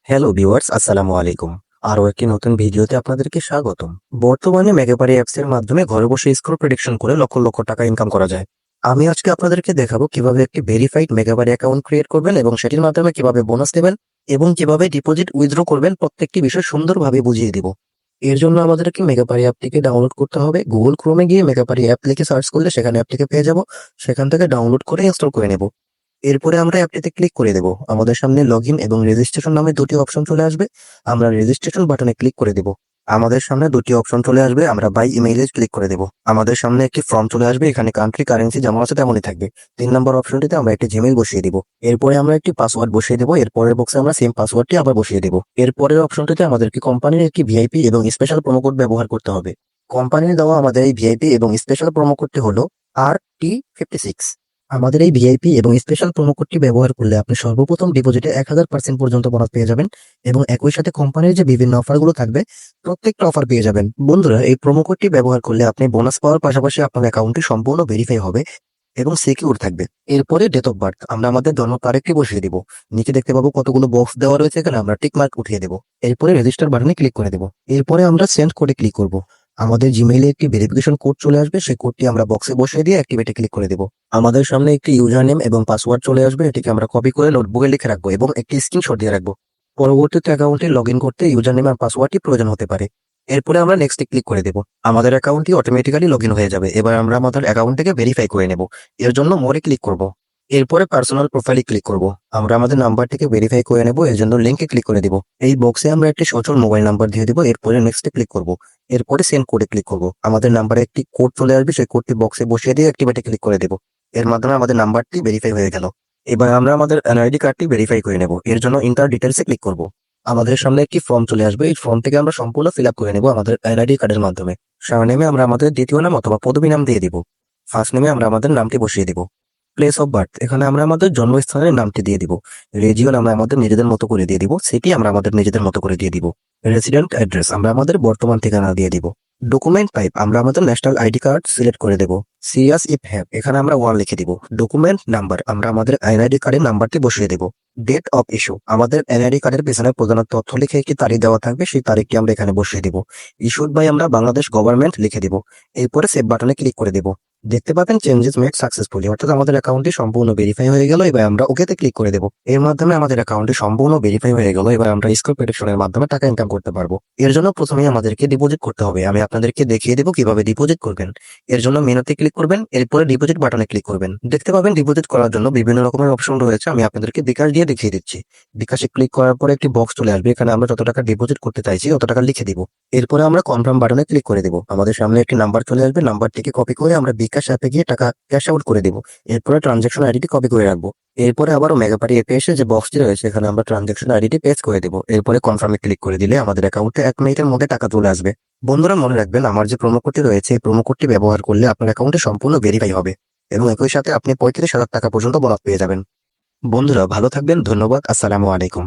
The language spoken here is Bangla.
হ্যালো ভিউয়ার্স, আসসালামু আলাইকুম। আরো একটি নতুন ভিডিওতে আপনাদেরকে স্বাগতম। বর্তমানে মেগাপারি অ্যাপস এর মাধ্যমে ঘরে বসে স্কোর প্রেডিকশন করে লক্ষ লক্ষ টাকা ইনকাম করা যায়। আমি আজকে আপনাদেরকে দেখাবো কিভাবে একটি ভেরিফাইড মেগাপারি অ্যাকাউন্ট ক্রিয়েট করবেন এবং সেটির মাধ্যমে কিভাবে বোনাস দেবেন এবং কিভাবে ডিপোজিট উইথড্র করবেন, প্রত্যেকটি বিষয় সুন্দরভাবে বুঝিয়ে দিব। এর জন্য আমাদেরকে মেগাপারি অ্যাপটিকে ডাউনলোড করতে হবে। গুগল ক্রোমে গিয়ে মেগাপারি অ্যাপ লিখে সার্চ করলে সেখানে অ্যাপটিকে পেয়ে যাব। সেখান থেকে ডাউনলোড করে ইনস্টল করে নেব। এরপরে আমরা অ্যাপটিতে ক্লিক করে দেব। আমাদের সামনে লগইন এবং রেজিস্ট্রেশন নামে দুটি অপশন চলে আসবে। আমরা রেজিস্ট্রেশন বাটনে ক্লিক করে দেব। আমাদের সামনে দুটি অপশন চলে আসবে। আমরা বাই ইমেইলে ক্লিক করে দেব। আমাদের সামনে একটি ফর্ম চলে আসবে। এখানে কান্ট্রি কারেন্সি যেমন আছে তেমনই থাকবে। 3 নম্বর অপশনটিতে আমরা একটি জিমেইল বসিয়ে দিব। এরপরে আমরা একটি পাসওয়ার্ড বসিয়ে দেব। এরপরের বক্সে আমরা সেম পাসওয়ার্ডটি আবার বসিয়ে দেব। এরপরের অপশনটিতে আমাদেরকে কোম্পানির একটি ভিআইপি এবং স্পেশাল প্রোমো কোড ব্যবহার করতে হবে। কোম্পানির দেওয়া আমাদের এই ভিআইপি এবং স্পেশাল প্রোমো কোডটি হলো RT56। আমাদের এই ভিআইপি এবং স্পেশাল প্রোমো কোডটি ব্যবহার করলে আপনি সর্বপ্রথম ডিপোজিটে 1000% পর্যন্ত বোনাস পেয়ে যাবেন এবং একই সাথে কোম্পানির যে বিভিন্ন অফারগুলো থাকবে প্রত্যেকটা অফার পেয়ে যাবেন। বন্ধুরা, এই প্রোমো কোডটি ব্যবহার করলে আপনি বোনাস পাওয়ার পাশাপাশি আপনার অ্যাকাউন্টটি সম্পূর্ণ ভেরিফাই হবে এবং সিকিউর থাকবে। এরপরে ডেট অফ বার্থ আমরা আমাদের জন্ম তারিখটি বসিয়ে দিব। নিচে দেখতে পাবো কতগুলো বক্স দেওয়া রয়েছে, এখানে আমরা টিক মার্ক উঠিয়ে দেব। এরপরে রেজিস্টার বাটনে ক্লিক করে দেব। এরপরে আমরা সেন্ড কোডে ক্লিক করব। আমাদের জিমেইলে একটি ভেরিফিকেশন কোড চলে আসবে। সেই কোডটি আমরা বক্সে বসিয়ে দিয়ে অ্যাক্টিভেটে ক্লিক করে দেব। আমাদের সামনে একটি ইউজার নেম এবং পাসওয়ার্ড চলে আসবে। এটিকে আমরা কপি করে নোটবুকে লিখে রাখবো এবং একটি স্ক্রিনশট দিয়ে রাখবো। পরবর্তীতে অ্যাকাউন্টে লগ ইন করতে ইউজার নেম আর পাসওয়ার্ডটি প্রয়োজন হতে পারে। এরপরে আমরা নেক্সটে ক্লিক করে দেব। আমাদের অ্যাকাউন্টটি অটোমেটিক্যালি লগ ইন হয়ে যাবে। এবার আমরা আমাদের অ্যাকাউন্টটিকে ভেরিফাই করে নেব। এর জন্য মোরে ক্লিক করব। এরপরে পার্সোনাল প্রোফাইলে ক্লিক করব। আমরা আমাদের নাম্বারটিকে ভেরিফাই করে নেব। এর জন্য লিঙ্কে ক্লিক করে দিব। এই বক্সে আমরা একটি সচল মোবাইল নাম্বার দিয়ে দিব। এরপরে নেক্সটে ক্লিক করব। এরপরে সেন্ড কোডে ক্লিক করব। আমাদের নাম্বারে একটি কোড চলে আসবে। সেই কোডটি বক্সে বসিয়ে দিয়ে অ্যাক্টিভেটে ক্লিক করে দেব। এর মাধ্যমে আমাদের নাম্বারটি ভেরিফাই হয়ে গেল। এবার আমরা আমাদের এনআইডি কার্ডটি ভেরিফাই করে নেব। এর জন্য ইন্টার ডিটেলসে ক্লিক করব। আমাদের সামনে একটি ফর্ম চলে আসবে। এই ফর্ম থেকে আমরা সম্পূর্ণ ফিল আপ করে নেব আমাদের এনআইডি কার্ডের মাধ্যমে। সারনেমে আমরা আমাদের দ্বিতীয় নাম অথবা পদবী নাম দিয়ে দিব। ফার্স্ট নেমে আমরা আমাদের নামটি বসিয়ে দিব। প্লেস অফ বার্থ এখানে আমরা আমাদের জন্মস্থানের নামটি দিয়ে দিব। রিজিয়ন আমরা আমাদের নিজেদের মতো করে দিয়ে দিব। সিটি আমরা আমাদের নিজেদের মতো করে দিয়ে দিব। রেসিডেন্ট অ্যাড্রেস আমরা আমাদের বর্তমান ঠিকানা দিয়ে দিব। ডকুমেন্ট টাইপ আমরা আমাদের ন্যাশনাল আইডি কার্ড সিলেক্ট করে দেব। সিরিয়াস ইফ হ্যাভ এখানে আমরা 1 লিখে দিব। ডকুমেন্ট নাম্বার আমরা আমাদের এনআইডি কার্ডের নাম্বারটি বসিয়ে দেব। ডেট অফ ইস্যু আমাদের এনআইডি কার্ডের পেছনে প্রধান তথ্য লিখে একটি তারিখ দেওয়া থাকবে, সেই তারিখটি আমরা এখানে বসিয়ে দিব। ইস্যুড বাই আমরা বাংলাদেশ গভর্নমেন্ট লিখে দিব। এরপরে সেভ বাটনে ক্লিক করে দেব। দেখতে পাবেন চেঞ্জেস মেড সাকসেসফুলি, অর্থাৎ আমাদের অ্যাকাউন্টটি সম্পূর্ণ ভেরিফাই হয়ে গেল। এবার আমরা ওকেতে ক্লিক করে দেব। এর মাধ্যমে আমাদের অ্যাকাউন্টটি সম্পূর্ণ ভেরিফাই হয়ে গেল। এবার আমরা স্কোর প্রেডিকশনের মাধ্যমে টাকা ইনকাম করতে পারবো। এর জন্য প্রথমেই আমাদেরকে ডিপোজিট করতে হবে। আমি আপনাদেরকে দেখিয়ে দেবো কিভাবে ডিপোজিট করবেন। এর জন্য মেনুতে ক্লিক করবেন, এরপরে ডিপোজিট বাটনে ক্লিক করবেন। দেখতে পাবেন ডিপোজিট করার জন্য বিভিন্ন রকমের অপশন রয়েছে। আমি আপনাদেরকে বিকাশ দিয়ে দেখিয়ে দিচ্ছি। বিকাশে ক্লিক করার পরে একটি বক্স চলে আসবে। এখানে আমরা যত টাকা ডিপোজিট করতে চাইছি তত টাকা লিখে দিব। এরপরে আমরা কনফার্ম বাটনে ক্লিক করে দেব। আমাদের সামনে একটি নাম্বার চলে আসবে। নাম্বারটিকে কপি করে আমরা বিকাশ অ্যাপে গিয়ে টাকা ক্যাশ আউট করে দিব। এরপরে ট্রানজাকশন আইডিটি কপি করে রাখবো। এরপরে আবারও মেগাপারি অ্যাপে এসে যে বক্সটি রয়েছে এখানে আমরা ট্রানজাকশন আইডিটি পেস্ট করে দেব। এরপরে কনফার্মে ক্লিক করে দিলে আমাদের অ্যাকাউন্টে 1 মিনিটের মধ্যে টাকা চলে আসবে। বন্ধুরা, মনে রাখবেন আমার যে প্রোমো কোডটি রয়েছে এই প্রোমো কোডটি ব্যবহার করলে আপনার অ্যাকাউন্টে সম্পূর্ণ ভেরিফাই হবে এবং একই সাথে আপনি 35,000 টাকা পর্যন্ত বোনাস পেয়ে যাবেন। বন্ধুরা, ভালো থাকবেন। ধন্যবাদ। আসসালামু আলাইকুম।